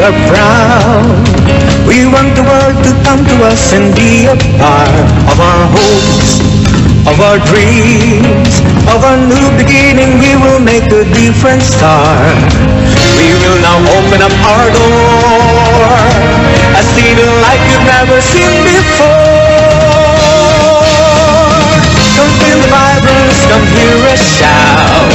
are proud. We want the world to come to us and be a part of our hopes, of our dreams, of our new beginning. We will make a different start. We will now open up our door, a city like you've never seen before. Come feel the vibrance, come hear us shout.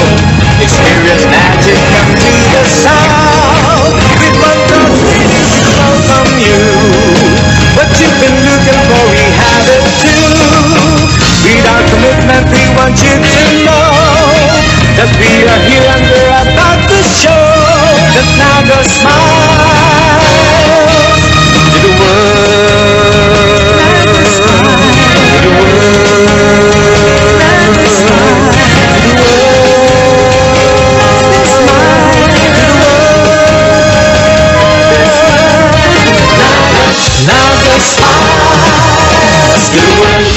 Experience magic, come to the south. We've got the city to welcome you. What you've been looking for, we have it too. With our commitment, we want you to know that we are here and we're about to show that Naga smiles to the world. To the world. Naga smiles to the world. Naga smiles to the world.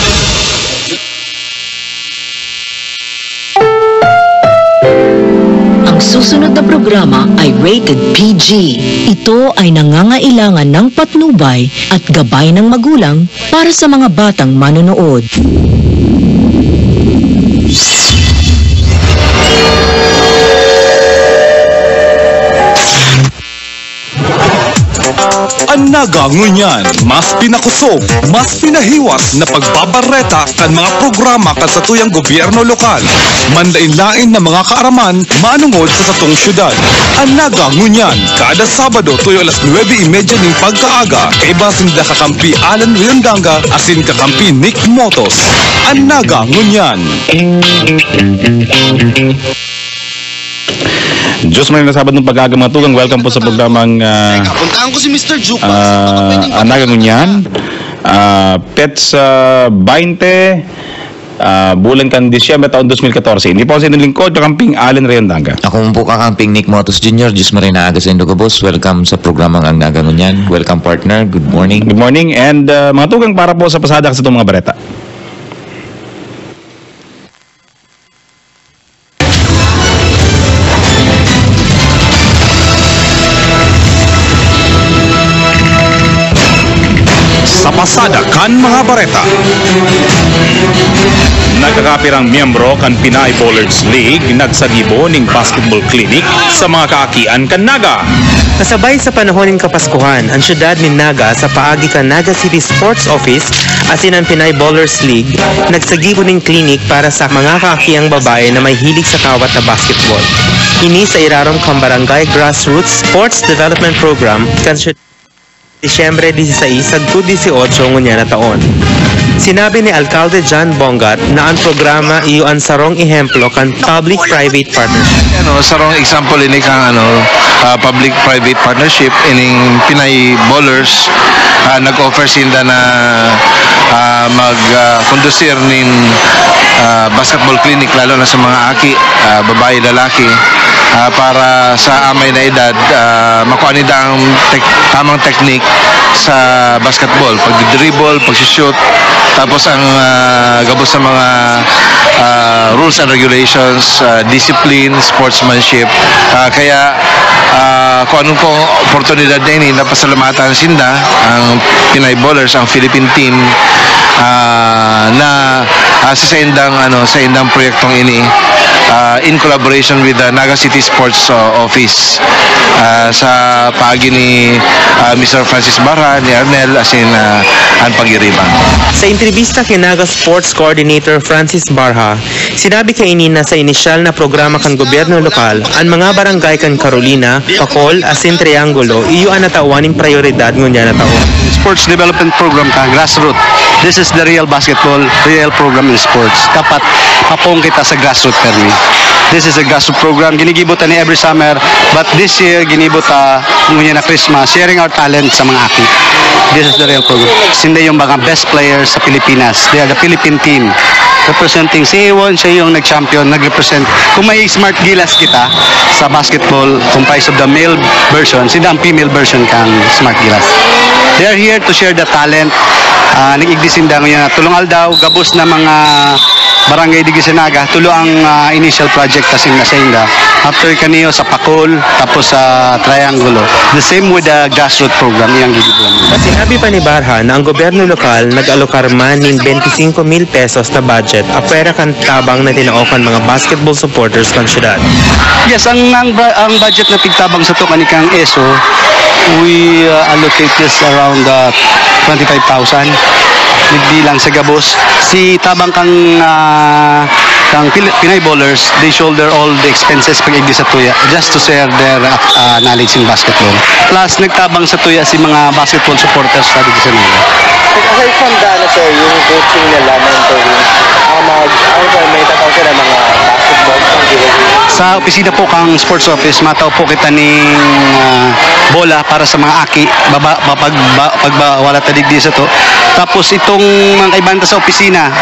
Ang susunod na programa ay rated PG. Ito ay nangangailangan ng patnubay at gabay ng magulang para sa mga batang manonood. Ang Naga ngunyan, mas pinakusog, mas pinahiwas na pagbabareta kan mga programa kan sa tuyang gobyerno lokal. Manlain-lain na mga kaaraman manungod sa satong syudad. Ang Naga ngunyan, kada Sabado tuyo alas 9:30 ng pagkaaga, kay basin da kakampi Alan Riondanga asin kakampi Nick Motos. Ang Naga ngunyan. Diyos man na Sabado ng pag-aga mga tugang. Welcome po sa programang puntaan ko si Mr. Juke. Naga ngunyan. Pets 20 bulan kan Disyembre taon 2014. Hindi po sa inyong lingkod, kakamping Allen Riondanga. Ako po kakamping Nick Motos Jr. Diyos Marina Aga sa Indogabos. Welcome sa programang Ang Naga ngunyan. Welcome partner. Good morning. Good morning. And mga tugang, para po sa pasada sa itong mga bareta. Sa pasada kan mga bareta. Nagkakapirang miyembro kan Pinay Bowlers League nagsagibo ning basketball clinic sa mga kaakian kan Naga. Kasabay sa panahon ng Kapaskuhan, ang syudad ni Naga sa paagi kan Naga City Sports Office asin ang Pinay Bowlers League nagsagibo ning clinic para sa mga kaakiang babae na may hilig sa kawat na basketball. Ini sa irarom kang Barangay Grassroots Sports Development Program kan Disyembre 16 sa 2018 ngunya na taon. Sinabi ni Alcalde John Bongat na ang programa iyo ang sarong ehemplo kan public-private partnership. Sarong example ini kang public-private partnership ining Pinay Bowlers nag-offer sinda na mag-kondusir nin basketball clinic lalo na sa mga aki, babae, lalaki. Para sa amay na edad makuha nila ang tamang technique sa basketball, pag-dribble, pag-shoot, tapos ang gabos sa mga rules and regulations, discipline, sportsmanship. Kaya kung anong pong oportunidad na ini, napasalamatan sinda ang Pinay Bowlers, ang Philippine team na sa indang proyektong ini in collaboration with the Naga City Sports Office sa paagi ni Mr. Francis Barra, ni Arnel, asin ang pag-iriba. Sa entrevista kay Naga Sports Coordinator Francis Barha, sinabi kay ini na sa inisyal na programa kan gobyerno lokal, ang mga barangay kan Carolina, Pacol, asin Triangulo, iyo ang natawaning prioridad ngunya na taon. Sports Development Program ka, grassroots. This is the real basketball, real program in sports. Dapat mapong kita sa grassroots permi. This is a grassroots program. Ginigibot ni every summer, but this year ginibot ngunya na Christmas, sharing our talent sa mga aki. This is the real program. Sindi yung mga best players sa Pilipinas. They are the Philippine team. Representing si Ewon, siya yung nag-champion, nag-represent. Kung may smart gilas kita sa basketball, comprised of the male version, sila ang female version kang smart gilas. They are here to share the talent. Nag-igdisin daw ngayon na tulungal daw, gabos na mga barangay Digi Sinaga, tulo ang initial project kasing nasainda. After kaniyo sa Pakol, tapos sa Triangulo. The same with the grassroots program, iyang gigiplan. Sinabi pa ni Barha na ang gobyerno lokal nag-alokar man ng 25,000 pesos na budget apwera kan tabang na tinaokan mga basketball supporters ng syudad. Yes, ang budget na tigtabang sa to kanikang ESO, we allocate this around 25,000. Nagbilang sa gabos. Si tabang kang Pinay Ballers, they shoulder all the expenses pag igdi sa tuya just to share their knowledge in basketball. Plus, nagtabang sa tuya si mga basketball supporters sa dito sa nila. Aside from that, sir, yung coaching nila, mentoring, may tatawag sila mga basketball sa opisina po kang sports office, mataw po kita ning bola para sa mga aki, pag wala tadig di sa to. Tapos itong mga kaibanta sa opisina,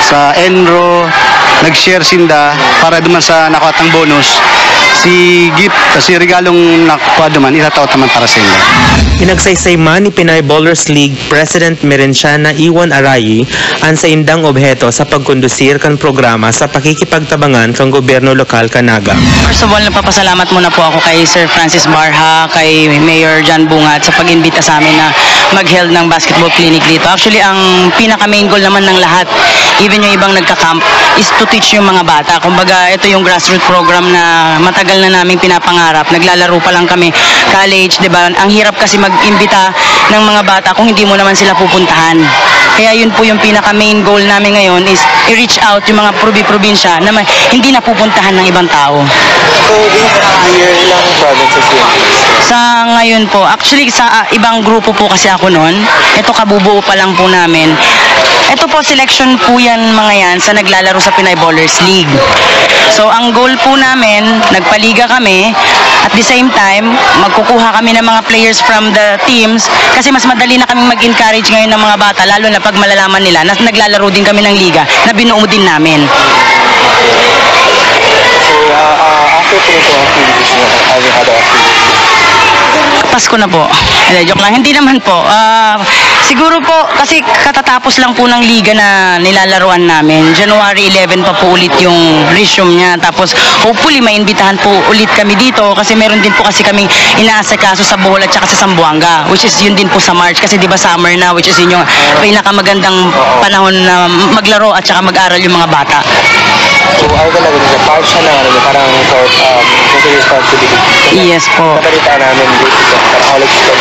sa Enro, nag-share sinda para duman sa nakatang bonus. Si gift, si regalong nakuha duman, itataot naman para sa inyo. Pinagsaysay man ni Pinay Ballers League President Merenciana Iwan Arayi ang sa indang obheto sa pagkondusir kan programa sa pakikipagtabangan kang gobyerno lokal Naga. First of all, napapasalamat muna po ako kay Sir Francis Barha, kay Mayor John Bungat sa pag-imbita sa amin na mag-held ng basketball clinic dito. Actually, ang pinaka-main goal naman ng lahat, even yung ibang nagka-camp, is to teach yung mga bata. Kumbaga, ito yung grassroots program na matagal na naming pinapangarap. Naglalaro pa lang kami college, di ba? Ang hirap kasi mag-imbita ng mga bata kung hindi mo naman sila pupuntahan. Kaya yun po yung pinaka-main goal namin ngayon is i-reach out yung mga probinsya na hindi napupuntahan ng ibang tao. So, this year, ilang provinces yun? Sa ngayon po, actually sa ibang grupo po kasi ako noon. Ito kabubuo pa lang po namin. Ito po, selection po yan mga yan sa naglalaro sa Pinay Ballers League. So, ang goal po namin, nagpaliga kami, at the same time, magkukuha kami ng mga players from the teams kasi mas madali na kaming mag-encourage ngayon ng mga bata, lalo na pag malalaman nila na naglalaro din kami ng liga na binuo din namin. So, after po ito activities nyo, other activities? Pasko na po. Joke lang. Hindi naman po. Siguro po, kasi katatapos lang po ng liga na nilalaruan namin. January 11 pa po ulit yung resume niya. Tapos, hopefully, maimbitahan po ulit kami dito kasi meron din po kasi kaming inaasikaso sa Bohol at saka sa Zamboanga, which is yun din po sa March. Kasi di ba summer na, which is yun yung pinakamagandang panahon na maglaro at saka mag-aral yung mga bata. So, talaga nila, part siya na parang social responsibility. Yes po. Nabalita namin dito sa college from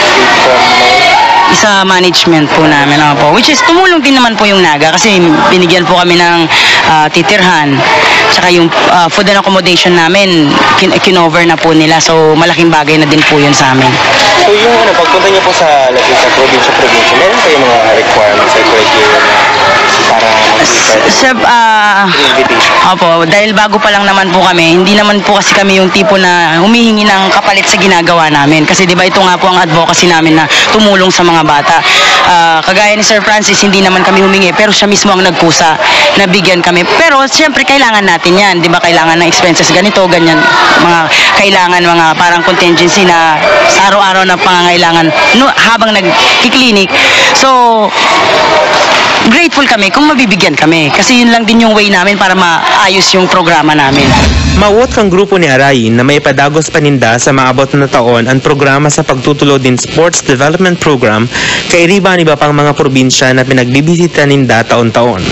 Isa management po namin po, which is tumulong din naman po yung Naga kasi binigyan po kami ng titirhan saka yung food and accommodation namin kinover na po nila, so malaking bagay na din po yun sa amin. So yung pagpunta niyo po sa probinsya, meron kayo mga requirements or criteria para opo, dahil bago pa lang naman po kami, hindi naman po kasi kami yung tipo na humihingi ng kapalit sa ginagawa namin kasi di ba ito nga po ang advocacy namin na tumulong sa mga bata. Kagaya ni Sir Francis, hindi naman kami humingi pero siya mismo ang nagkusa na bigyan kami. Pero siyempre kailangan natin yan, di ba? Kailangan ng expenses ganito, ganyan, mga kailangan, mga parang contingency na sa araw-araw na pangangailangan habang nagkiklinik. So grateful kami kung mabibigyan kami kasi yun lang din yung way namin para maayos yung programa namin. Mawot kang grupo ni Arayi na may padagos paninda sa maabot na taon ang programa sa pagtutulo din Sports Development Program kay riba ni ba pang mga probinsya na pinagbibisita ninda taon-taon.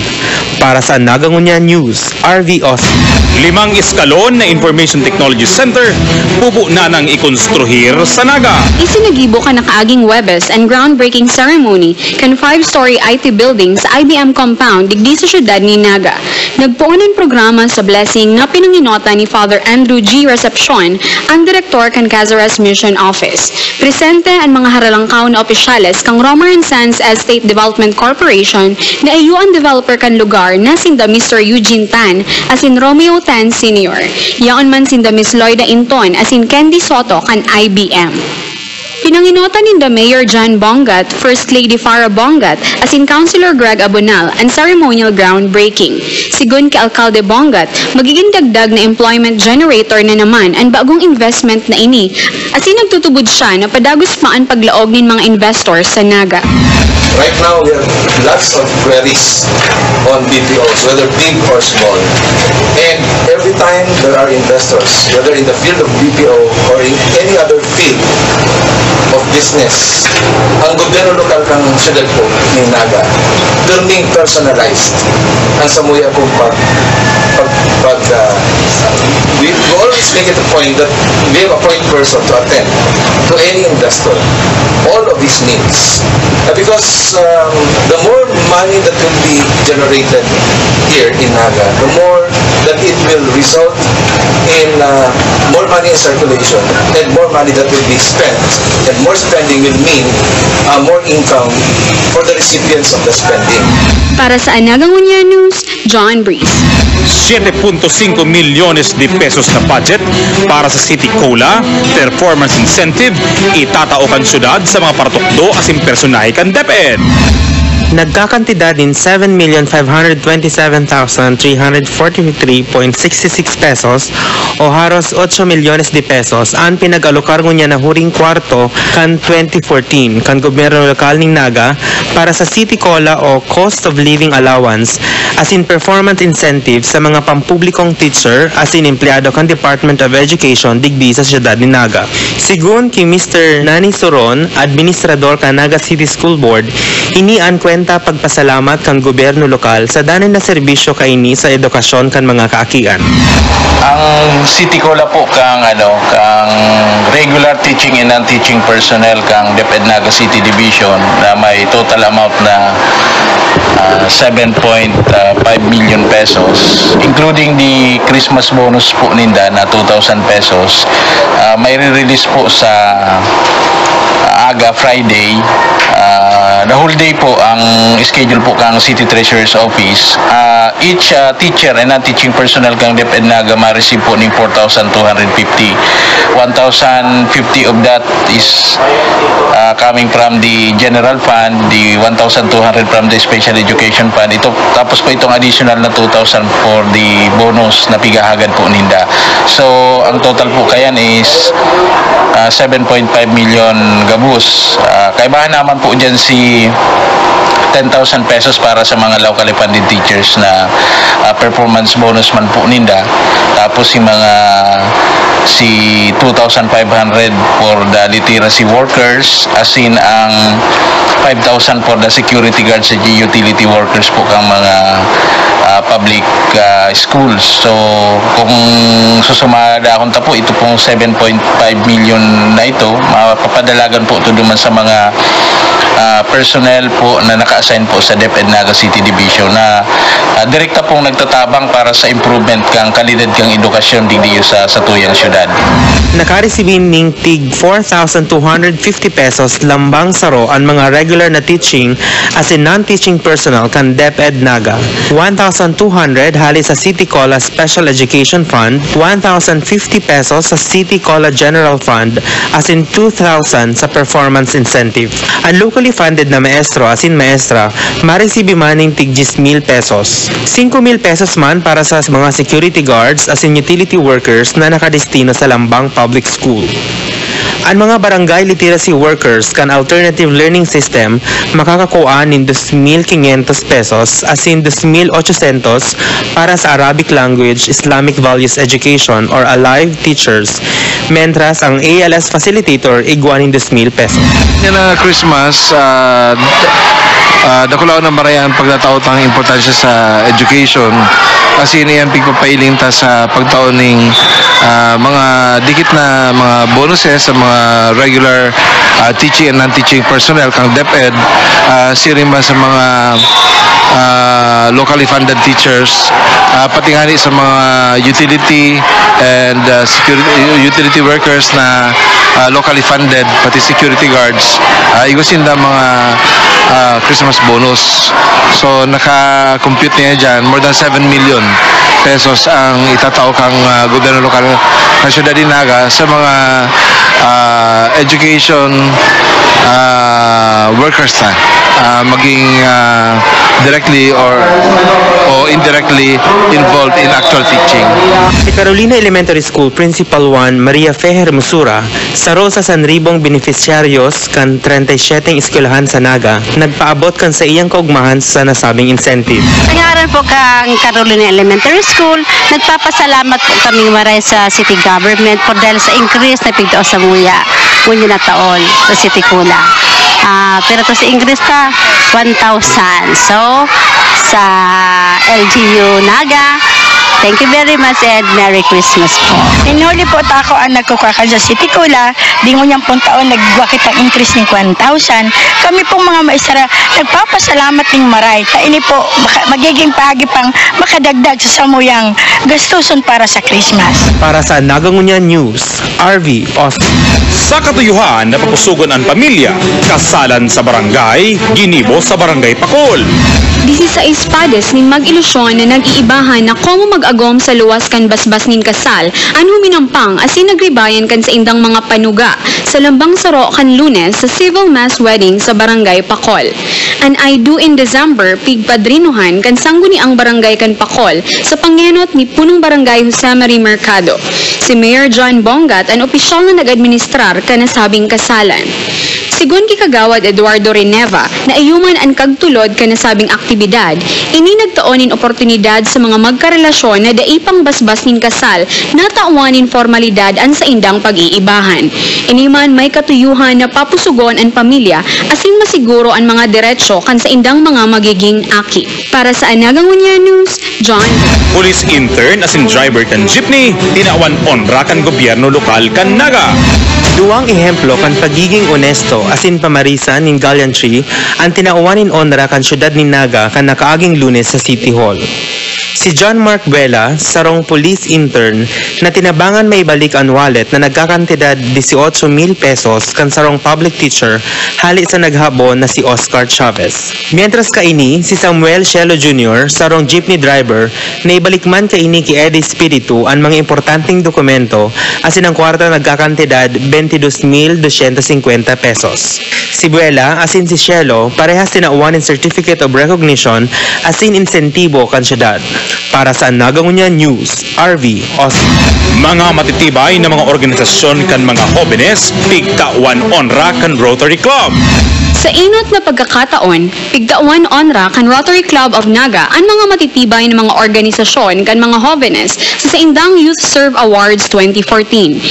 Para sa Nagangunyan News, RV Austin. 5 eskalon na Information Technology Center bubu na nang ikonstruhir sa Naga. Isinagibo ka na kaaging Webes and groundbreaking ceremony kan 5-story IT building sa IBM compound digdi sa syudad ni Naga. Nagpuunan programa sa blessing na pinanginota ni Father Andrew G. Recepcion, ang direktor kan Cazares Mission Office. Presente ang mga haralangkaw na opisyales kang Romer & Sons Estate Development Corporation na ayuan developer kan lugar na sinda Mr. Eugene Tan as in Romeo Tan Sr. Yaon man sinda Miss Lloyda Inton as in Candy Soto kan IBM. Pinanginota ni the Mayor John Bongat, First Lady Farah Bongat, as in Councilor Greg Abonal, ang ceremonial groundbreaking. Sigun kay Alcalde Bongat, magiging dagdag na employment generator na naman ang bagong investment na ini, as in nagtutubod siya na padagos pa ang paglaog ng mga investors sa Naga. Right now, we have lots of queries on BPOs, whether big or small. And every time there are investors, whether in the field of BPO or in any other field of business, ang gobyerno lokal kang syudad po ng Naga, learning personalized. Ang samuya po we always make it a point that we have a point person to attend to any investor all of his needs, because the more money that will be generated here in Naga, the more that it will result in more money in circulation and more money that will be spent, and more spending will mean more income for the recipients of the spending. Para sa Anagang Unya News, John Breeze. 7.5 milyones de pesos na budget para sa City Cola, performance incentive, itatao kan syudad sa mga partukdo asin personahe kan DepEd. Nagkakantidad din 7,527,343.66 pesos o halos 8 milyones de pesos ang pinag-alokar niya na huring kwarto kan 2014 kan gobyerno lokal ng Naga para sa City Cola o Cost of Living Allowance as in performance incentive sa mga pampublikong teacher as in empleyado kan Department of Education digdi sa siyudad ni Naga. Sigun kay Mr. Nani Soron, administrador kan Naga City School Board, inian kwenta pagpasalamat kang gobyerno lokal sa danin na serbisyo kaini sa edukasyon kan mga kaakian. Ang City Cola po kang regular teaching and non-teaching personnel kang DepEd Naga City Division na may total amount na 7.5 million pesos, including the Christmas bonus po ninda na 2,000 pesos. May re-release po sa aga Friday. The whole day po ang schedule po kang City Treasurer's Office. Each teacher and non-teaching personnel kang DepEd Naga ma-receive po ng 4,250. 1,050 of that is coming from the general fund, the 1,200 from the special education fund. Ito, tapos po itong additional na 2,000 for the bonus na pigahagad po ninda. So, ang total po kayan is 7.5 million gabus. Kaibahan naman po dyan si 10,000 pesos para sa mga locally funded teachers na performance bonus man po ninda. Tapos si 2,500 for the literacy workers, as in ang 5,000 for the security guards at utility workers po kang mga public schools. So kung susumada akong po, ito pong 7.5 million na ito, mapapadalagan po ito duman sa mga personnel po na naka-assign po sa DepEd Naga City Division na direkta pong nagtatabang para sa improvement kang kalidad kang edukasyon digdiyo sa tuyang syudad. Nakaresibin ning tig 4,250 pesos lambang saro ang mga regular na teaching as in non-teaching personnel kan DepEd Naga. 1,200 hali sa City Cola Special Education Fund, 1,050 pesos sa City Cola General Fund, as in 2,000 sa performance incentive. Ang locally funded na maestro as in maestra, maresibi maning tig 10,000 pesos. 5,000 pesos man para sa mga security guards as in utility workers na nakadestino sa Lambang Public School. Ang mga barangay literacy workers kan alternative learning system makakakuha ng 2,500 pesos as in 2,800 para sa Arabic language, Islamic values education or alive teachers, mentras ang ALS facilitator igwanin 2,000 pesos. Yan na Christmas, dakulaw na marayang pagtataot ang importansya sa education kasi niyan pigpapailing ta sa pagtaon ng mga dikit na mga bonuses sa mga regular teaching and non-teaching personnel kang DepEd, sirima sa mga locally funded teachers, pati nga sa mga utility and utility workers na locally funded, pati security guards, igusin na mga Christmas bonus. So naka-compute niya dyan, more than 7 million pesos ang itatao kang gobyerno lokal na siyudad ni Naga sa mga education workers na maging directly or indirectly involved in actual teaching. Si Carolina Elementary School Principal 1 Maria Fe Hermosura saro sa sanribong beneficiaryos kan 37 eskwelahan sa Naga nagpaabot kan sa iyang kaugmahan sa nasabing incentive. Pangaran po kang Carolina Elementary School, nagpapasalamat po kami maray sa city government for dahil sa increase na pigto sa muya ngunyan na taon sa City Kula. Pero to sa increase ka 1,000. So sa LGU Naga, thank you very much and Merry Christmas po. Inuli po ako ang nagkukwaka sa City Kula, di ngunyang pong taon nagwakit ang increase ng 1,000. Kami pong mga maestra nagpapasalamat ng maray. Ini po magiging pagi pang makadagdag sa samuyang gastuson para sa Christmas. Para sa Nagangunyan News, RV Austin. Sa katuyuhan na papusugon ang pamilya, kasalan sa barangay, ginibo sa barangay Pakol. 16 pades ning mag-ilusyon na nag-iibahan na komo mag-agom sa luwas kan basbas nin kasal, anho minampang asin nagribayan kan sa indang mga panuga sa lambang saro kan Lunes sa civil mass wedding sa barangay Pakol. An I do in December pigpadrinuhan kan sangguni ang barangay kan Pakol sa pangenot ni punong barangay Jose Marie Mercado. Si Mayor John Bongat ang opisyal na nag-administrar kan nasabing kasalan. Sigun kikagawad Eduardo Reneva na ayuman ang kagtulod ka nasabing aktibidad, ini nagtaonin oportunidad sa mga magkarelasyon na daipang basbas nin kasal na tauanin formalidad an sa indang pag-iibahan. Ini man may katuyuhan na papusugon ang pamilya asin masiguro ang mga diretsyo kan sa indang mga magiging aki. Para sa Nagangunyan News, John. Police intern asin driver kan jeepney, tinawan onra kan gobyerno lokal kan Naga. Duwang ehemplo kan pagiging honesto asin pamarisan ning gallantry ang tinauwanin onra kan syudad ni Naga kan nakaaging Lunes sa City Hall. Si John Mark Vela, sarong police intern na tinabangan may balik ang wallet na nagkakantidad 18,000 pesos kan sarong public teacher hali sa naghabon na si Oscar Chavez. Mientras kaini, si Samuel Shelo Jr., sarong jeepney driver, na ibalikman kaini ki Eddie Spiritu ang mga importanteng dokumento asin ang kwarta nagkakantidad 22,250 pesos. Si Vela asin si Shelo parehas tinauwan ng Certificate of Recognition asin insentibo kan syudad. Para sa Nagangunyan News, RV Austin. Mga matitibay na mga organisasyon kan mga jóvenes, pigtawan onra kan Rotary Club. Sa inot na pagkakataon, pigdauan onra kan Rotary Club of Naga ang mga matitibay na mga organisasyon kan mga jóvenes sa Indang Youth Serve Awards 2014.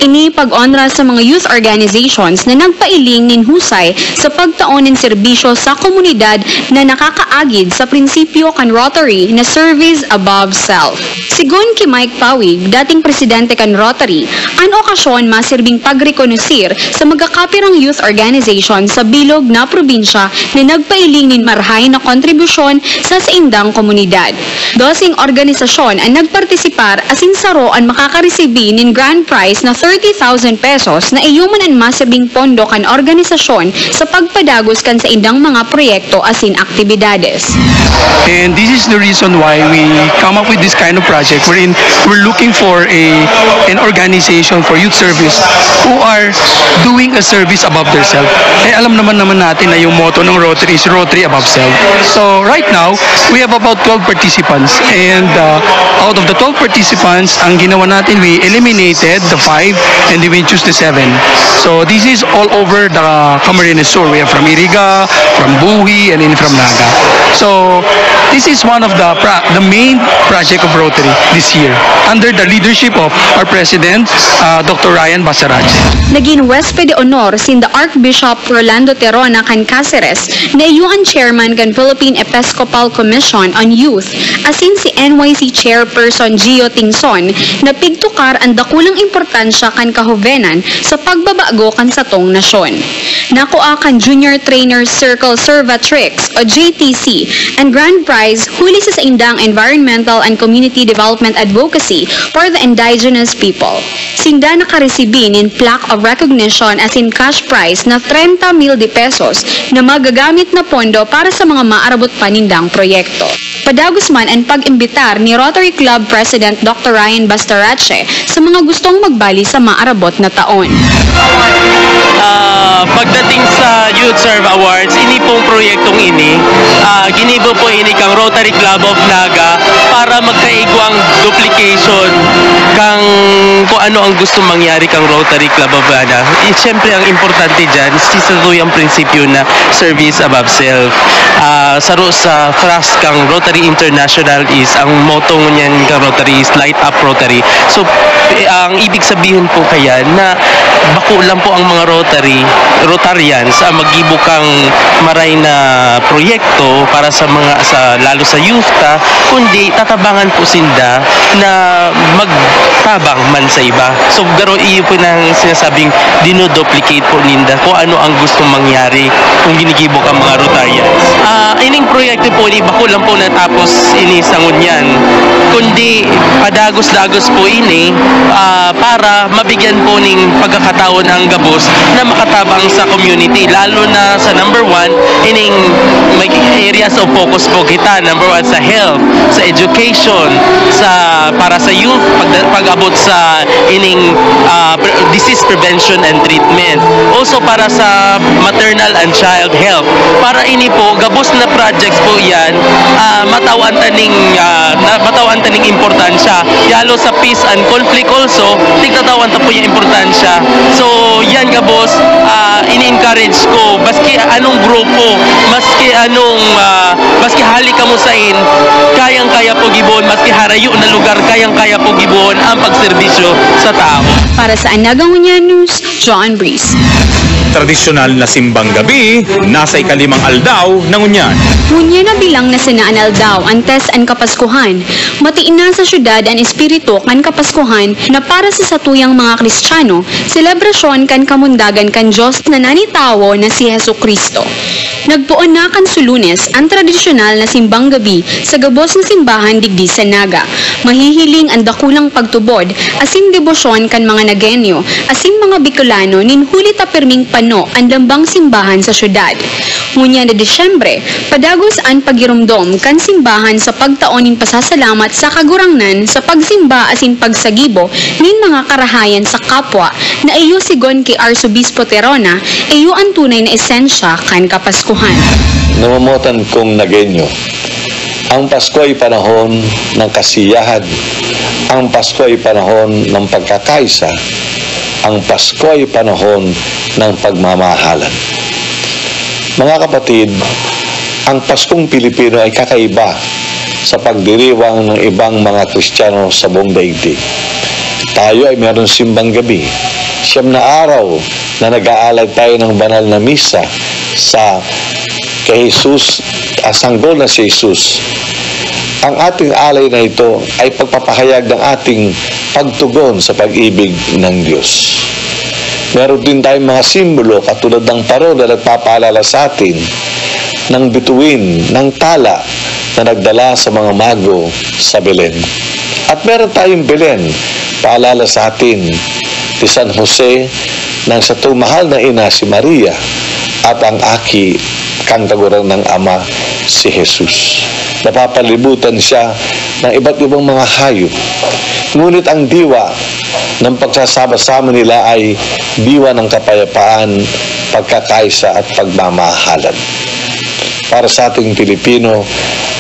Ini pag-onra sa mga youth organizations na nagpailing nin husay sa pagtaon ng serbisyo sa komunidad na nakakaagid sa prinsipyo kan Rotary na service above self. Sigun ki Mike Pawig, dating presidente kan Rotary, ang okasyon masirbing pagrekonosir sa magkakapirang youth organization sa bilog na probinsya na nagpailing nin marhay na kontribusyon sa indang komunidad. 12 organisasyon ang nagpartisipar asin saro ang makakaresibi nin grand prize na 30,000 pesos na iyuman ang masibing pondo kan organisasyon sa pagpadagos kan sa indang mga proyekto asin aktibidades. And this is the reason why we come up with this kind of project wherein we're looking for an organization for youth service who are doing a service above themselves. Alam naman natin na yung motto ng Rotary is Rotary above self. So right now, we have about 12 participants and out of the 12 participants, ang ginawa natin, we eliminated the 5 and then we choose the 7. So this is all over the Camarines Sur. We have from Iriga, from Buhi, and then from Naga. So this is one of the main project of Rotary this year under the leadership of our President, Dr. Ryan Basarache. Naging Huésped de Honor sin the Archbishop Rolando Terona kan Cáceres na iyuan chairman kan Philippine Episcopal Commission on Youth asin si NYC Chairperson Gio Tingson na pigtukar ang dakulang importansya kan kahovenan sa pagbabago kan satong nasyon. Nakuha kan Junior Trainer Circle Servatrix o JTC and Grand Prize huli sa Indang Environmental and Community Development Advocacy for the Indigenous People. Sinda nakaresibi nin plaque of recognition as in cash prize na 30,000 pesos na magagamit na pondo para sa mga maarabot panindang proyekto. Padagos man ang pag-imbitar ni Rotary Club President Dr. Ryan Bastarache sa mga gustong magbali sa maarabot na taon. Pagdating sa Youth Serve Awards, ini pong proyektong ini, ginibo po ini kang Rotary Club of Naga para magkaigwang duplication kang kung ano ang gusto mangyari kang Rotary Club of Naga. Siyempre ang importante dyan sa tuyang prinsipyo na service above self. Sa thrust kang Rotary International is ang motto niyan kang Rotary is Light Up Rotary. So ang ibig sabihin po kaya na bako lang po ang mga Rotarians maggibo kang maray na proyekto para sa lalo sa youth kundi tatabangan po sinda na magtabang man sa iba. So garo iyo po nang sinasabing dinoduplicate po ninda kung ano ang gusto mangyari kung ginigibo ka mga Rotarians. Ining proyekto po ni bako lang po natapos ini sa ngunyan kundi padagos-dagos po ini para mabigyan po ning pagkakataon ang gabos na makatabang sa community, lalo na sa number 1 ining may areas of focus po kita. Number 1 sa health, sa education, para sa youth pag-abot sa ining disease prevention and treatment, also para sa maternal and child health. Para ini po gabos na projects po yan matawan taning importansya yalo sa peace and conflict also tigtatawan ta po yung importansya. So yan gabos ini-encourage ko baski anong grupo, maski hali ka mo sain, kayang-kaya po gibon, maski harayo na lugar, kayang-kaya po gibon ang pagserbisyo sa tao. Para sa Anaga Ngunyan News, John Breeze. Tradisyonal na simbang gabi, nasa ikalimang aldaw ng Ngunyan. Ngunyan na bilang na sinaan aldaw, antes ang Kapaskuhan. Matiin na sa syudad ang espiritu kan Kapaskuhan na para sa satuyang mga Kristiyano, selebrasyon kan kamundagan kan Diyos na nanitawo na si Hesu Kristo. Nagpuon na kan sa Lunes ang tradisyonal na simbang gabi sa gabos na simbahan digdi sa Naga. Mahihiling ang dakulang pagtubod, asin debosyon kan mga Nagenyo, asin mga Bicolano ninhuli ta perming pano ang lambang simbahan sa syudad. Ngunya na Desyembre, padagos ang pagirumdom kan simbahan sa pagtaonin pasasalamat sa kagurangnan sa pagsimba asin pagsagibo nin mga karahayan sa kapwa na iyo sigon kay Arsobispo Terona, iyo ang tunay na esensya kan Kapaskuhan. Namamotan kong Nagenyo, ang Pasko ay panahon ng kasiyahan, ang Pasko ay panahon ng pagkakaisa, ang Pasko ay panahon ng pagmamahalan. Mga kapatid, ang Paskong Pilipino ay kakaiba sa pagdiriwang ng ibang mga Kristiyano sa buong daigdig. Tayo ay meron simbang gabi, 9 na araw na nag-aalay tayo ng banal na misa kay Jesus, sanggol na si Jesus. Ang ating alay na ito ay pagpapahayag ng ating pagtugon sa pag-ibig ng Diyos. Meron din tayong mga simbolo katulad ng paro na nagpapaalala sa atin ng bituin, ng tala na nagdala sa mga mago sa Belen. At meron tayong Belen, paalala sa atin ni San Jose ng sa mahal na ina si Maria at ang aki kang kagurang ng ama si Jesus. Napapalibutan siya ng iba't ibang mga hayop. Ngunit ang diwa ng pagsasama-sama nila ay diwa ng kapayapaan, pagkakaisa at pagmamahalan. Para sa ating Pilipino,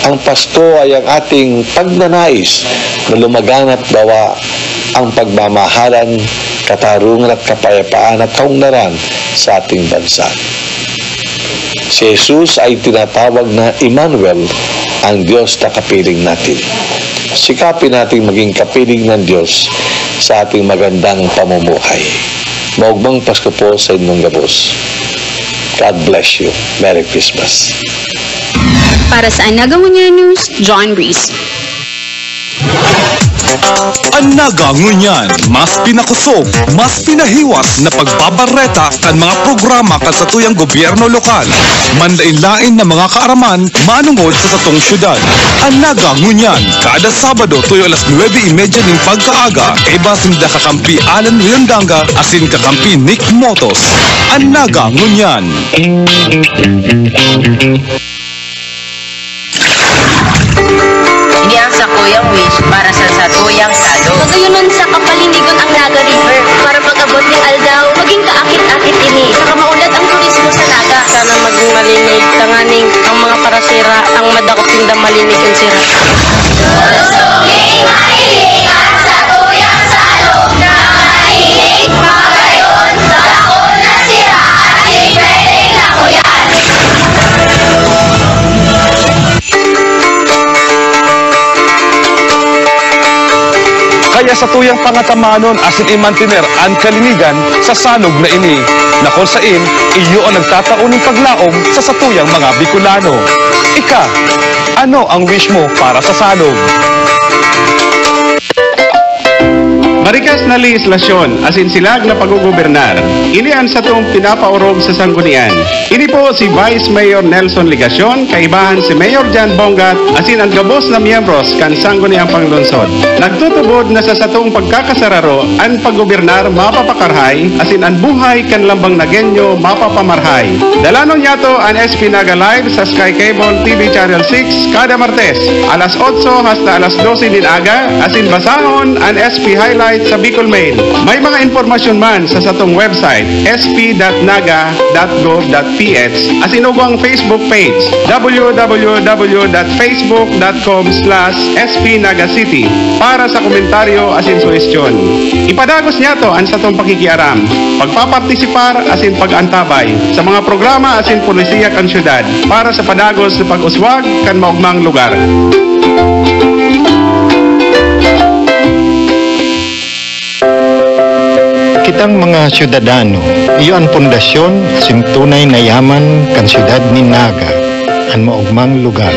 ang Pasko ay ang ating pagnanais na lumaganap bawa ang pagmamahalan, katarungan at kapayapaan at kaunlaran sa ating bansa. Si Jesus ay tinatawag na Emmanuel, ang Diyos na kapiling natin. Sikapin natin maging kapiling ng Diyos sa ating magandang pamumuhay. Maugmang Pasko po sa inyong gabos. God bless you. Merry Christmas. Para sa Anaga Ngunyan News, John Breeze. Anaga Ngunyan, mas pinakusog, mas pinahiwas na pagbabareta kan mga programa kan sa tuyang gobyerno lokal. Manlain-lain na mga kaaraman manungod sa satong syudad. Anaga Ngunyan, kada Sabado tuyo alas 9:30 ning pagkaaga, iba sinda kakampi Alan Riondanga asin kakampi Nick Motos. Anaga Ngunyan. Iniang sa kuyang wish para sa satuyang salo. Magayunon sa kapalinigon ang Naga River para pag-abot ni Aldaw, maging kaakit-akit ini. Saka maunlad ang turismo sa Naga. Sana maging malinig tanganing ang mga sira, ang madakot tinda malinig ang sira. Kaya sa tuyang pangatamanon asin imantiner ang kalinigan sa sanog na ini, na kung sain, iyo ang nagtatauning paglaom sa satuyang mga Bicolano. Ika, ano ang wish mo para sa sanog? Marikas na legislasyon, asin silag na paggugobernar. Ini ang sa itong pinapaurog sa sanggunian. Ini po si Vice Mayor Nelson Ligacion, kaibahan si Mayor Jan Bongat, asin ang gabos na miyembros kan sangguniang panglungsod. Nagtutubod na sa satong pagkakasararo, ang paggobernar mapapakarhay, asin ang buhay kan lambang nagenyo mapapamarhay. Dalanon yato ang SP Naga Live sa Sky Cable TV Channel 6 kada Martes, alas 8 hasta alas 12 din aga, asin basahon ang SP Highlight sa Bicol Mail. May mga informasyon man sa satong website sp.naga.gov.ph asin ugang Facebook page www.facebook.com/spnagacity para sa komentaryo asin suhestyon. Ipadagos niya to ang satong pakikiaram, pagpapartisipar asin pagantabay sa mga programa asin polisiya kan syudad para sa padagos sa pag-uswag kan maugmang lugar. Kitang mga syudadano, iyo ang pundasyon sim tunay na yaman kan syudad ni Naga, ang maugmang lugar.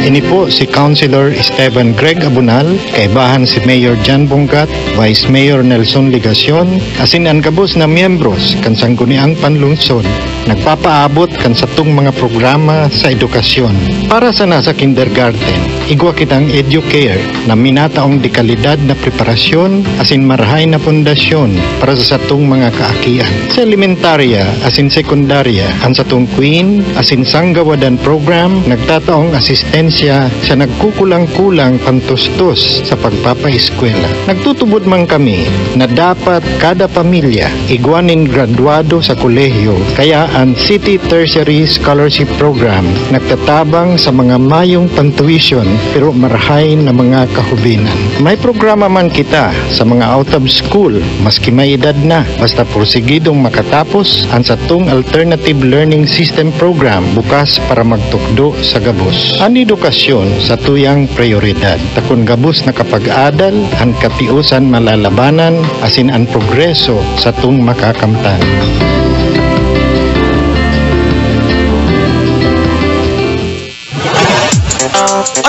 Ini po si Councilor Esteban Greg Abunal, kaibahan si Mayor Jan Bongat, Vice Mayor Nelson Ligacion, asin ang kabos na miyembros kan sangguniang panlungsod, nagpapaabot kan satong mga programa sa edukasyon. Para sa nasa kindergarten, igwa kitang EduCare na minataong dekalidad na preparasyon asin marahay na pundasyon para sa satong mga kaakian. Sa elementarya asin sekundarya, ang satong Queen asin Sanggawadan program nagtataong asistensya sa nagkukulang-kulang pantustos sa pagpapaeskwela. Nagtutubod man kami na dapat kada pamilya igwanin graduado sa kolehiyo, kaya ang City Tertiary Scholarship Program nagtatabang sa mga mayong pantuition pero marahay na mga kahubinan. May programa man kita sa mga out of school maski may edad na, basta porsigidong makatapos ang satong Alternative Learning System Program bukas para magtukdo sa gabos. Ang edukasyon sa tuyang prioridad. Takon gabos na kapag-adal, ang katiusan malalabanan, asin ang progreso sa tung makakamtan.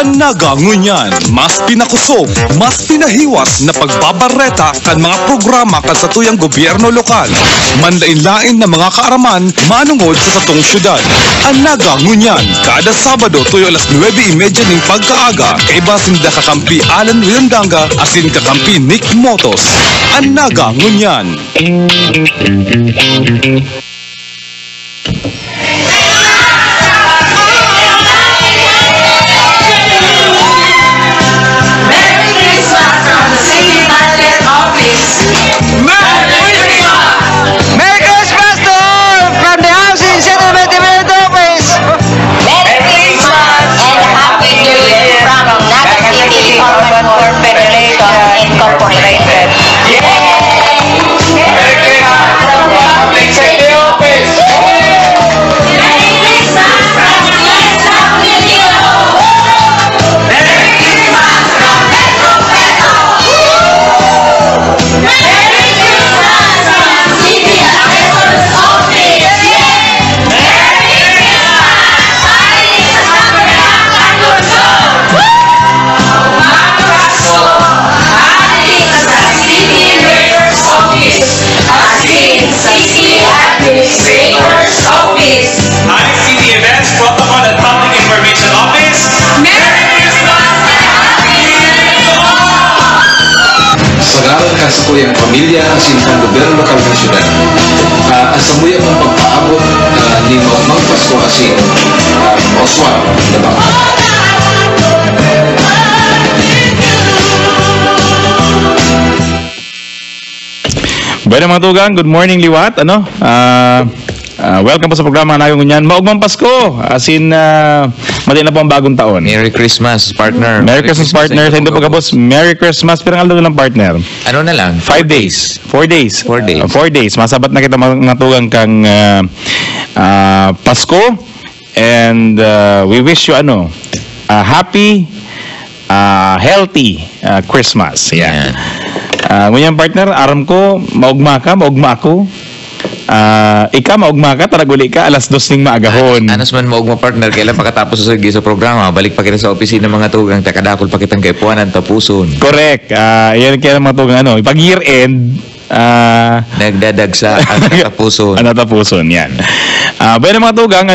Ang Naga ngunyan, mas pinakusog, mas pinahiwas na pagbabareta kan mga programa kan sa tuyang gobyerno lokal. Manlain-lain na mga kaaraman manungod sa satong syudad. Ang Naga ngunyan, kada Sabado tuyo alas 9:30 ning pagkaaga, kay basin da kakampi Alan Williamdanga asin kakampi Nick Motos. Ang Naga ngunyan. Sa tuyang pamilya, asin ang gobyerno lokal ng syudad. Asa mo yung pagpaabot ni Maumang Pasko asin Oswald, diba? Bueno mga tugang, good morning liwat. Welcome po sa programa Nagang Ngunyan. Maugmang Pasko. As in, mali na po ang bagong taon. Merry Christmas, partner. Merry Christmas, partner. Sa Indo Pagkabos, Merry Christmas. Pirang aldo lang, partner. Ano na lang? 5 days. 4 days. 4 days. 4 days. Masabat na kita matugang kang Pasko. And we wish you happy, healthy Christmas. Yan. Ngunyan, partner, aram ko, maugma ako. Ika maugma ka, taraguli ka, alas 2 ning maagahon. Anas man maugma, partner, kailan pagkatapos sa programa, balik pa kita sa opisina ng mga tugang, takadakol pa kitang kaipuanan, tapuson. Correct. Yan kaya mga tugang pag year end, nagdadagsa ang tapuson. Ang tapuson, yan. Bueno mga tugang,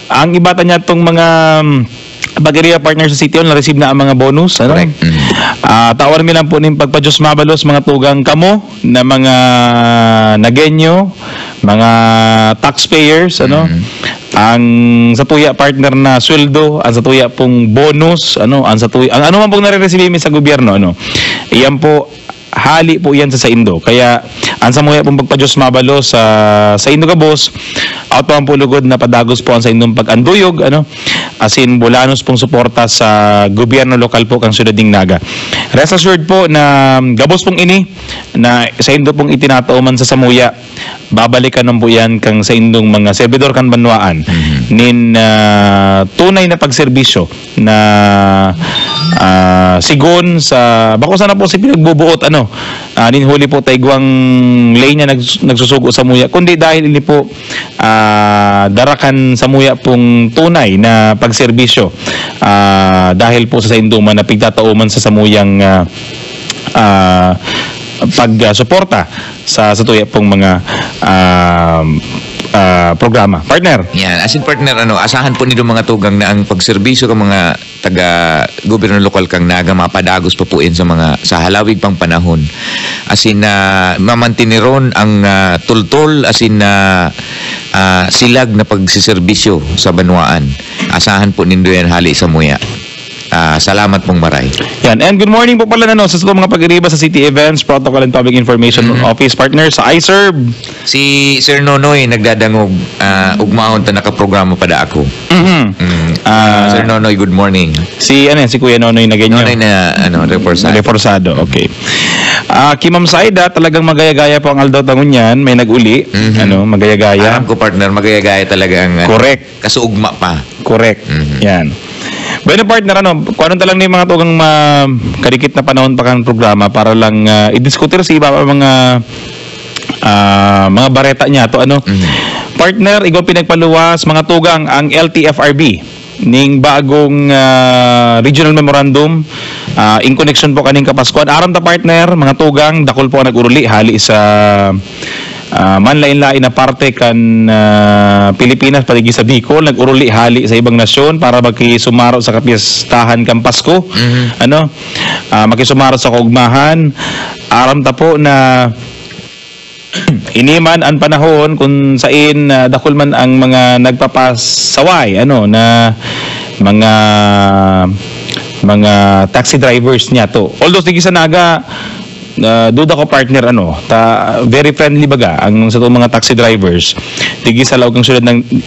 ang ibata niya itong mga pag-area partner sa City Hall, na-receive na ang mga bonus. Correct. Tawar mi lang po ng pagpa-Diyos mabalos, mga tugang kamo, na mga nagenyo, mga taxpayers, ang sa tuya partner na sweldo, ang sa tuya pong bonus, ang ano man pong nare-receive mi sa gobyerno, iyan po, hali po yan sa Indo. Kaya ang samuya pong pagpa-Diyos mabalo sa Indo Gabos, out po ang pulugod na padagos po ang sa Indong pag-anduyog, asin bulanos pong suporta sa gobyerno lokal po kang Syudad ng Naga. Rest assured po na Gabos pong ini na sa Indo pong itinatauman sa samuya, babalikan po yan kang sa Indong mga servidor kan banwaan nin tunay na pagserbisyo na sigon sa bako sana po si pinagbubuot nin huli po taygwang lane niya nagsusugo sa muya, kundi dahil ini po darakan sa muya pong tunay na pagserbisyo dahil po sa Indong na pigtatauman sa samuyang pagsuporta sa tuya pong mga programa. Partner. Yan, asin partner, asahan po nito mga tugang na ang pagserbisyo ng mga taga-gobyerno lokal kang Naga mapadagos pa po sa halawig pang panahon. Asin mamantiniron ang tultol, asin silag na pagsiserbisyo sa banwaan. Asahan po nindo yan hali sa muya. Salamat pong maray. Yan. And good morning po pala sa mga pag-iriba sa City Events, Protocol and Public Information Office partner sa iServe. Si Sir Nonoy nagdadangog ugmahon ta nakaprograma pa da ako. Sir Nonoy, good morning. Si Kuya Nonoy na ganyan. Nonoy na reforzado. Okay. Kimam Saida, talagang magaya-gaya po ang Aldaw Tangunyan, may nag-uli, magaya-gaya. Alam ko partner, magaya-gaya talaga ang correct. Kasuugma pa. Correct. Yan. Bueno partner, kuwanon talang ni mga tugang kadikit na panahon pa kang programa para lang i-diskutir sa iba mga bareta niya to Partner, ikaw pinagpaluwas mga tugang ang LTFRB ning bagong regional memorandum in connection po kaning Kapaskuhan. Aram ta partner, mga tugang dakol po nag-uruli hali sa manlain-lain na parte kan Pilipinas paligi sa Bicol, nag-uruli hali sa ibang nasyon para makisumaro sa kapistahan kan Pasko. Makisumaro sa kaugmahan. Aram ta po na iniman ang panahon kung sain dakol man ang mga nagpapasaway na mga taxi drivers niya to. Although sige sa Naga duda ko partner very friendly baga ang sa mga taxi drivers tigi sa lawag ng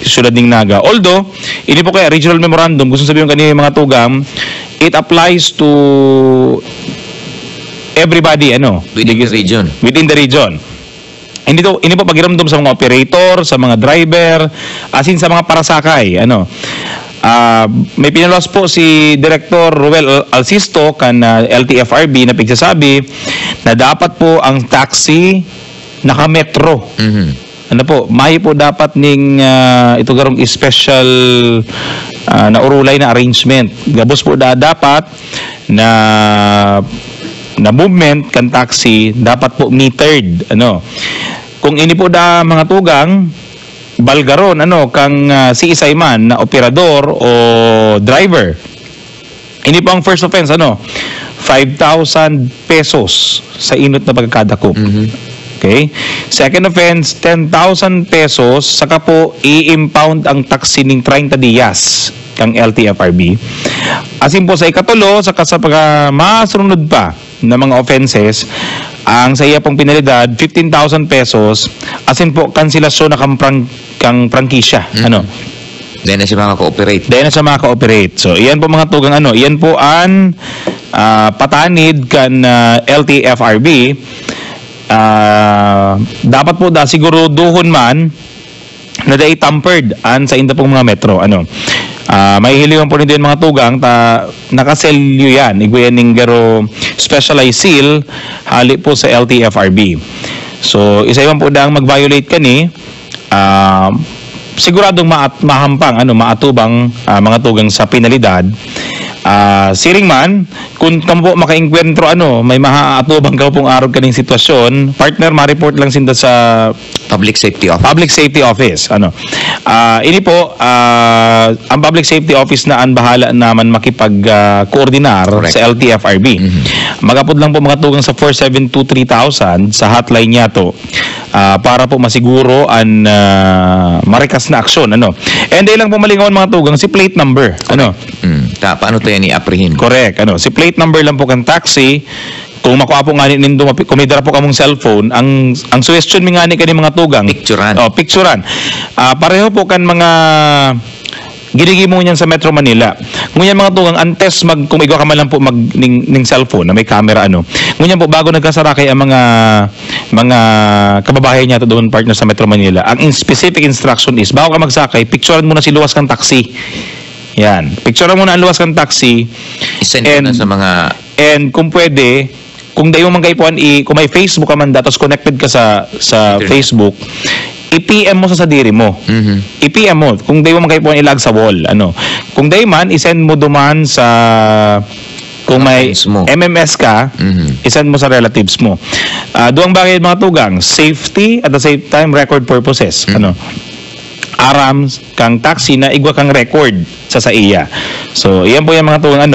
syudad ng Naga. Although ini po kaya regional memorandum, gusto sabihin kanina mga tugang, it applies to everybody within the region. Hindi po pagiramdam sa mga operator, sa mga driver, asin sa mga parasakay. May pinalos po si Director Ruel Alcisto kan LTFRB na pigsasabi na dapat po ang taxi naka-metro. May po dapat ning ito garong special na urulay na arrangement. Gabos po dapat na movement kan taxi dapat po metered. Kung ini po mga tugang balgaron kang si isayman na operador o driver, ini po ang first offense 5,000 pesos sa inot na pagkakadakop. Okay? Second offense, 10,000 pesos saka po i-impound ang taxi ning 30 dias kang LTFRB. Asin po sa ikatulo, saka sa masunod pa na mga offenses, Ang sa iya pong pinalidad 15,000 pesos asin po kanselasyon na kang prangkisya. Ano? Dahil na siya makaka-operate. So, iyan po mga tugang iyan po ang patanid kan LTFRB. Dapat po siguro duhon man na day tampered sa inda pong mga metro. May hiliwan po nito yung mga tugang nakaselyo yan. Iguyan ng garo specialized seal hali po sa LTFRB. So, isa yun po daang mag-violate kani siguradong mahampang maatubang mga tugang sa penalidad. Siring man kung kamo po maka-enkwentro may mahaatubang ka pong araw kaning sitwasyon, partner ma-report lang sinda sa Public Safety Office. Ini po ang Public Safety Office na ang bahala naman makipag-koordinar sa LTFRB. Magapod lang po mga tugang sa 4723000 sa hotline niya to para po masiguro ang marikas na aksyon. And dahil lang po malingawan mga tugang si plate number. Paano to yan i-apprehend? Correct. Si plate number lang po kang taxi. Kung makuha po nga nindo, kumidara po kamong cellphone, ang suggestion mi nga ni kani mga tugang. Picturean. Pareho po kan mga ginigimo niyan sa Metro Manila. Ngunyan mga tugang, antes kung igwa ka man lang po ning cellphone na may camera ngunyan po bago nagkasarakay ang mga kababayan niya to doon partner sa Metro Manila, ang specific instruction is bago ka magsakay, picturean mo na si luwas kang taxi. Yan. Picturean mo na ang luwas kang taxi. Isend mo na sa mga... And kung pwede, kung dayo man kaipuan, kung may Facebook ka man datos connected ka sa Facebook, i-PM mo sa sadiri mo. I-PM mo. Kung dayo man kaipuan, ilag sa wall. Kung dayo man, isend mo duman sa... Kung may MMS ka, isend mo sa relatives mo. Duwang bagay mga tugang, safety at the same time record purposes. Aram kang taxi na igwa kang record sa iya. So, iyan po yung mga tugang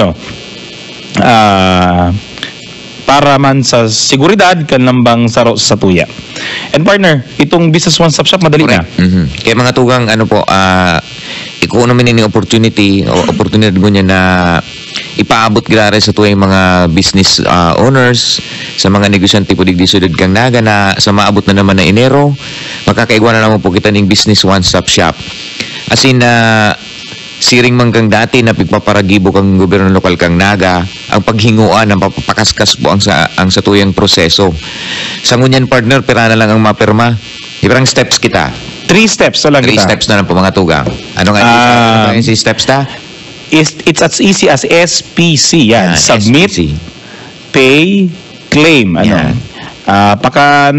para man sa seguridad kan lambang saro sa tuya. And partner, itong business one-stop shop madali na. Kaya mga tugang ikuha naman yung opportunity mo niya na ipaabot gilare sa tuwing mga business owners, sa mga negosyante po digdi sudad kang naga na sa maabot na naman na Enero, makakaigwa na naman po kita ng business one-stop shop. As in, siring manggang dati na pigpaparagibo kang gobyerno lokal kang naga, ang paghinguan, ang papapakaskas po ang sa tuyang proseso. Sa ngunyan partner, pera na lang ang mapirma. Iparang steps kita. 3 steps na lang 3 steps na lang po mga tugang. Ano nga yung steps ta? It's as easy as SPC yan. Submit, SPC. Pay, claim. Paka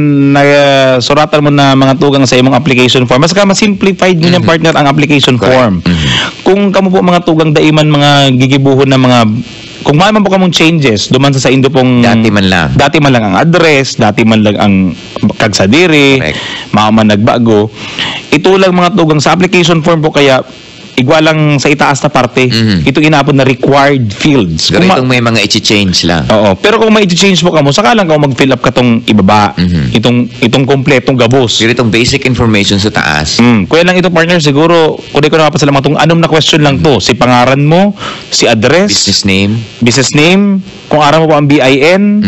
suratan mo na mga tugang sa imong application form. Mas ma-simplified mo niyang partner ang application form. Kung kamo po mga tugang daiman mga gigibuhon na mga kung man po kamong changes duman sa indo pong dati man lang ang address, dati man lang ang kagsadiri, man nagbago. Ito lang mga tugang sa application form po kaya igwa lang sa itaas na parte. Ito inapod na required fields. Pero itong may mga i-change lang. Oo. Pero kung may i-change mo ka mo, saka lang ka mag-fill up ka tong ibaba. Itong kompletong gabos. Pero itong basic information sa taas. Kuya lang ito partner, siguro, kung di ko napapasalamat itong anong na question lang to. Si pangaran mo, si address. Business name. Kung aram mo pa ang BIN.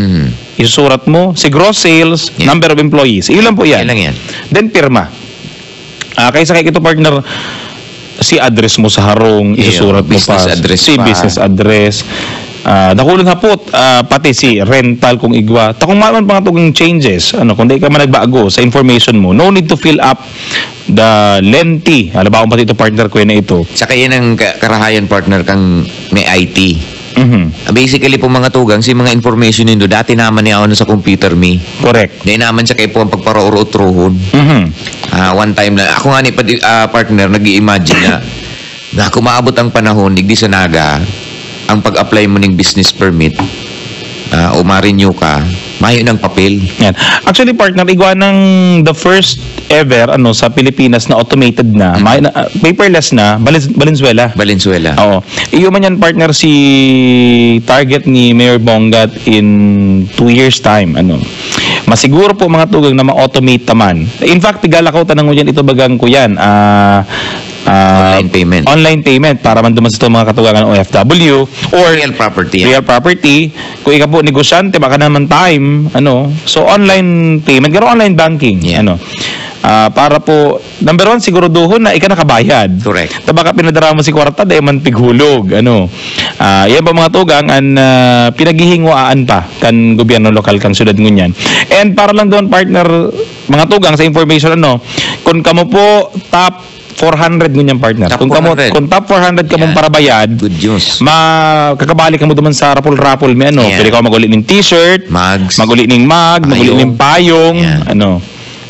Isusurat mo. Si gross sales. Number of employees. Iyon lang po yan. Then pirma. Kaysa kay ito partner, si address mo sa harong, isusurat mo pa. Business address. Nakulong hapot, pati si rental kung igwa. Kung man pa nga itong changes, kung di ka man nagbago sa information mo, no need to fill up the lengthy. Alam pati ito partner ko na ito. Saka yan ang karahayan partner kang may IT. Basically po mga tugang, si mga information nito, dati naman niya sa computer me. Correct. Di naman siya kayo po ang pagparauro-utrohon. One time na, ako nga ni partner, nag-i-imagine na kung maabot ang panahon, digdi sa naga, ang pag-apply mo ng business permit, o ma-renew ka, mayo ng papel. Yan. Actually, partner, igwa ng the first ever sa Pilipinas na automated na, paperless na, Valenzuela. Oo. Iyo man yan, partner, si target ni Mayor Bongat in 2 years time. Masiguro po mga tugang na ma-automate naman. In fact, tigalakaw tanang mo yan, ito bagang ko yan. online payment para man duman sa itong mga katugangan ng OFW or real property. Real property. Kung ikaw po negosyante, baka naman time, so online payment, garo online banking, para po, number one, siguraduhon na ika nakabayad. Correct. Baka pinadara mo si kwarta, dahil man pighulog. Yan pa mga tugang, pinaghihinguaan pa kan gobyerno lokal, kan syudad ngunyan. And para lang doon, partner, mga tugang, sa information, kung kamo po top 400 ngunyan, partner. Kung top 400 ka mong para bayad, good news. Kakabalik ka mo duman sa rapol-rapol, may pwede ka maguli ng t-shirt, maguli ng mug, maguli ng payong,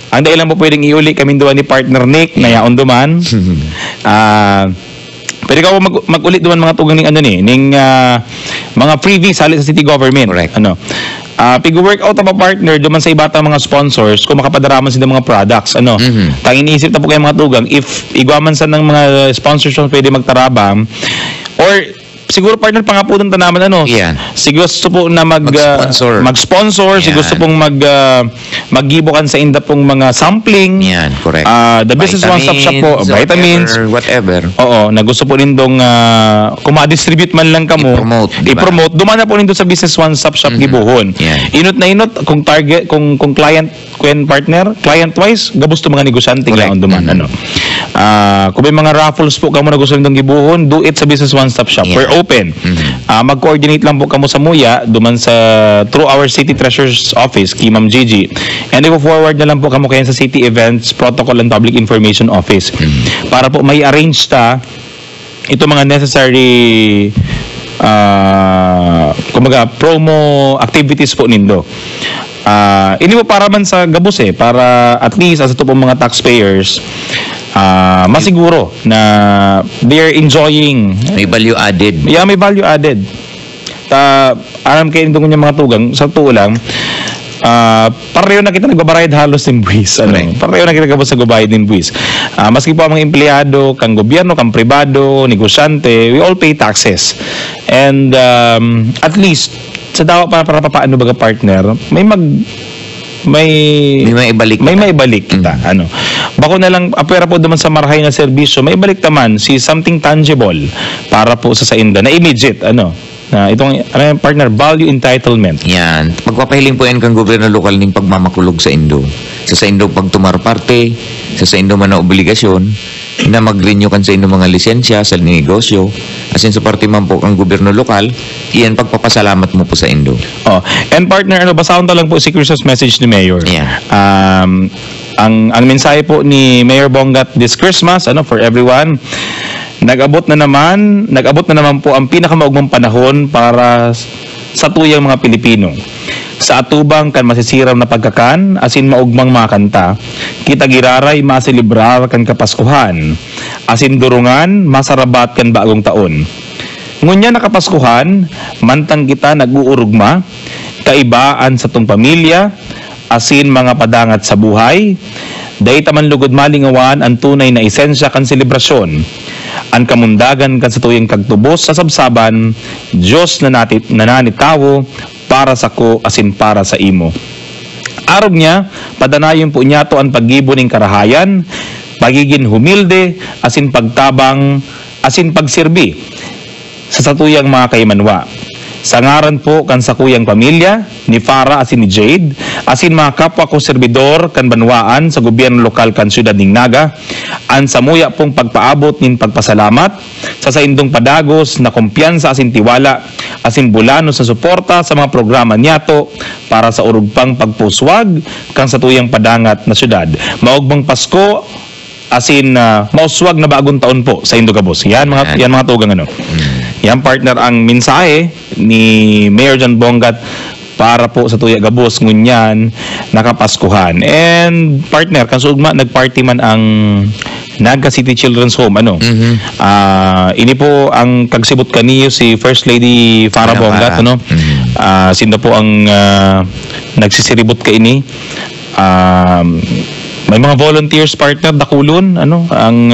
ang dahilan po pwedeng iuli kami duman ni partner Nick na yaon duman. Pwede ka po mag-ulit duman mga tugang ning mga freebies halit sa city government. Correct. Pig-workout pa partner duman sa ibatang mga sponsors kung makapadaraman sila mga products. Tanging iniisip na po kayo mga tugang, if igwaman sa ng mga sponsors pwede magtarabang or siguro partner pangapunan ta naman siguro gusto po na mag-sponsor, siguro gusto pong maggibukan sa inda pong mga sampling. Correct. The business one-stop shop po, vitamins, whatever. Oo, na gusto po nindong kung ma-distribute man lang kamo, i-promote. Duman na po nindo sa business one-stop shop gibuhon. Inot na inot kung target, kung client, kung partner, client-wise, gabusto mga negosyante lang duman. Kung may mga raffles po kamo na gusto nindong gibuhon, do it sa business one-stop shop. We're open. Mag-coordinate lang po kamo sa Muya duman sa through our City Treasurer's Office, kay Ma'am Gigi. And i-forward na lang po kamo kayo sa City Events Protocol and Public Information Office para po may arrange ta ito mga necessary kumaga promo activities po nindo. Ini po para man sa gabos para at least as ito po mga taxpayers masiguro na they're enjoying. May value added. Yeah, may value added. Alam kayo nito ng mga tugang, sa tuo lang, pareho na kita nagbabayad halos ng buwis. Pareho na kita gabos sa gubayad ng buwis. Maski po ang mga empleyado, kang gobyerno, kang pribado, negosyante, we all pay taxes. And at least, sa dawa para paano baga partner, may maibalik kita. Bako na lang apera po naman sa marahay na serbisyo, maibalik naman si something tangible para po sa inda na immediate na itong partner value entitlement. Yan. Pagpapahiling po yan kang gobyerno lokal ning pagmamakulog sa Indo. Sa Indo pagtumarparte, sa Indo man na obligasyon na mag-renew kan sa Indo mga lisensya sa negosyo. Asin sa parte man po ang gobyerno lokal, iyan pagpapasalamat mo po sa Indo. And partner, basahon ta lang po si Christmas message ni Mayor. Ang mensahe po ni Mayor Bongat this Christmas, for everyone, nag-abot na naman po ang pinakamaugmang panahon para sa tuyang mga Pilipino. Sa atubang kan masisiraw na pagkakan, asin maugmang mga kanta, kita giraray masilibrar kan kapaskuhan, asin durungan masarabat kan bagong taon. Ngunya na kapaskuhan, mantang kita nag-uurugma, kaibaan sa tong pamilya, asin mga padangat sa buhay, dahi taman lugod malingawan ang tunay na esensya kan selebrasyon. Ang kamundagan kan sa tuyang kagtubos sa sabsaban, Diyos na nananitawo, para sa ko asin para sa imo. Arog niya, padanayon po niya to ang paggibo ng karahayan, pagiging humilde, asin pagtabang, asin pagsirbi sa satuyang mga kaimanwa. Sa ngaran po kan sa kuyang pamilya, ni Farah asin ni Jade, asin mga kapwa ko serbidor kan banwaan sa gobyerno lokal kan syudad ning Naga, ang samuya pong pagpaabot nin pagpasalamat sa indong padagos na kumpiyansa asin tiwala, asin bulano sa suporta sa mga programa niyato para sa urugpang pagpuswag kan sa tuyang padangat na syudad. Maugmang Pasko, asin mauswag na bagong taon po sa Indogabos. Yan mga tugang Yan partner ang mensahe ni Mayor John Bongat para po sa Tuya Gabos ngunyan nakapaskuhan. And partner, kansugma nagparty man ang Naga City Children's Home ini po ang kagsibot kaniyo si First Lady Farah Bongat sinda po ang nagsisiribot ka ini. May mga volunteers partner dakulon ang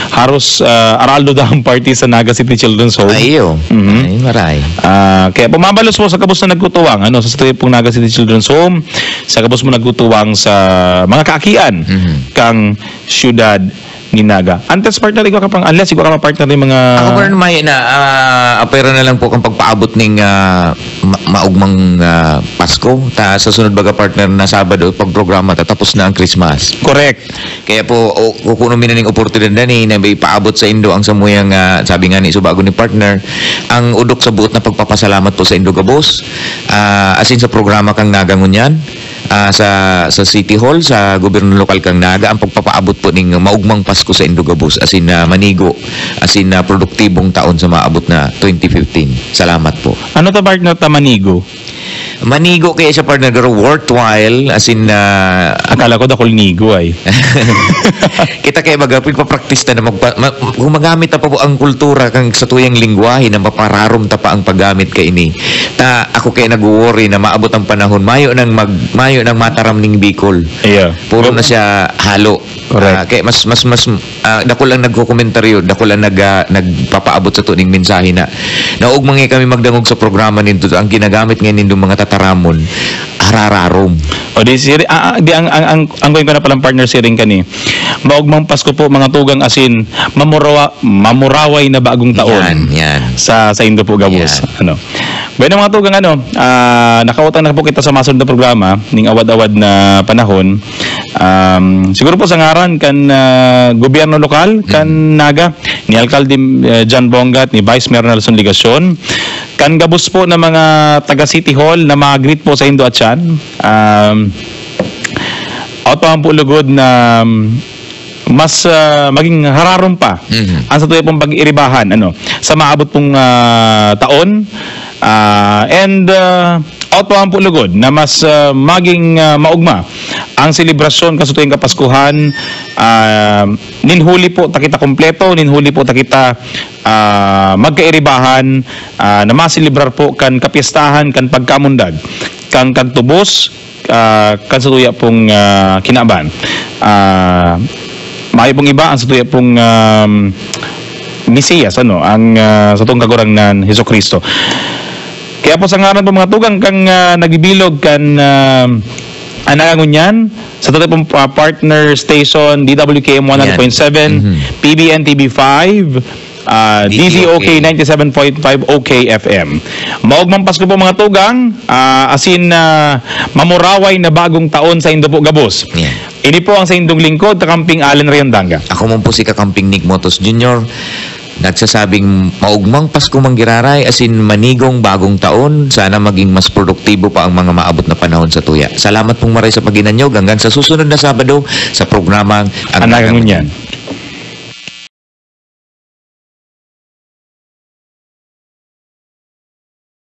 haros Araldo Dam party sa Naga City Children's Home. Ay maray. Kaya pumabalos mo sa kabos na nagtutuwang sa pong Naga City Children's Home, sa kabos mo nagtutuwang sa mga kaakian kang syudad ni Naga. Antes partner ikaw ka pang unless ikaw ka partner ng mga Ako pa rin may na apera na lang po kang pagpaabot ng maugmang Pasko. Sa sunod baga partner na Sabado pagprograma tapos na ang Christmas. Correct. Kaya po kukuno mi na ning oportunidad ni na may paabot sa Indo ang samuyang sabi nga ni subago ni partner ang udok sa buot na pagpapasalamat po sa Indo Gabos. Asin sa programa kang Naga ngunyan. Sa City Hall sa gobyerno lokal kang Naga ang pagpapaabot po ning maugmang Pasko sa Indogabos asin manigo asin produktibong taon sa maabot na 2015. Salamat po. Ano ta partner ta manigo? Manigo kaya siya partner pero worthwhile asin akala ko dakol nigo ay. Kita kaya magpa-practice ta na gumagamit ta pa po ang kultura kang sa tuyang lingwahe na mapararom ta pa ang paggamit kay ini. Ako kaya nag-worry na maabot ang panahon mayo nang mataram ning Bicol. Yeah. Puro na siya halo. Kaya mas dako lang nagko-komentaryo, dako lang nagpapaabot sa tuning mensahe na naugmang kami magdangog sa programa nito ang ginagamit ngayon nindong mga tataramon harararom. O di siri ang going ko na palang partner siring kani. Maugmang Pasko po mga tugang asin mamuraway na bagong taon. Yan. Sa Indo po Gabos. Ano. Bueno mga tugang nakautang na po kita sa masunod na programa ning awad-awad na panahon. Siguro po sa ngaran kan gobyerno lokal kan Naga ni Alcalde John Bongat ni Vice Mayor Nelson Ligacion kan Gabos po na mga taga City Hall na mag-greet po sa Indo at Chan. Out po lugod na mas maging hararom pa ang sa tuya pong pag-iribahan sa maabot pong taon and out po lugod na mas maging maugma ang selebrasyon kasutuyang Kapaskuhan. Ninhuli po takita kompleto, ninhuli po takita magkairibahan na maselebrar po kan kapiestahan kan pagkamundag kan kagtubos kan satuya pong kinaban. Maayo pong iba ang satuya pong Mesiyas ang sa tong kagurang nan Hesukristo. Kaya po sa ngaran po mga tugang kang nagibilog kan anagangunyan sa tuloy pong partner station DWKM 100.7, PBN TV5, DZOK 97.5 OK FM. Maugmang Pasko po mga tugang, asin mamuraway na bagong taon sa Indo po Gabos. Ini po ang sa Indong lingkod, Kakamping Allen Riandanga. Ako mo po si Kakamping Nick Motos Jr. Nagsasabing maugmang Pasko manggiraray asin manigong bagong taon. Sana maging mas produktibo pa ang mga maabot na panahon sa tuya. Salamat pong maray sa paginanyog hanggang sa susunod na Sabado sa programang Ang Nagangunyan.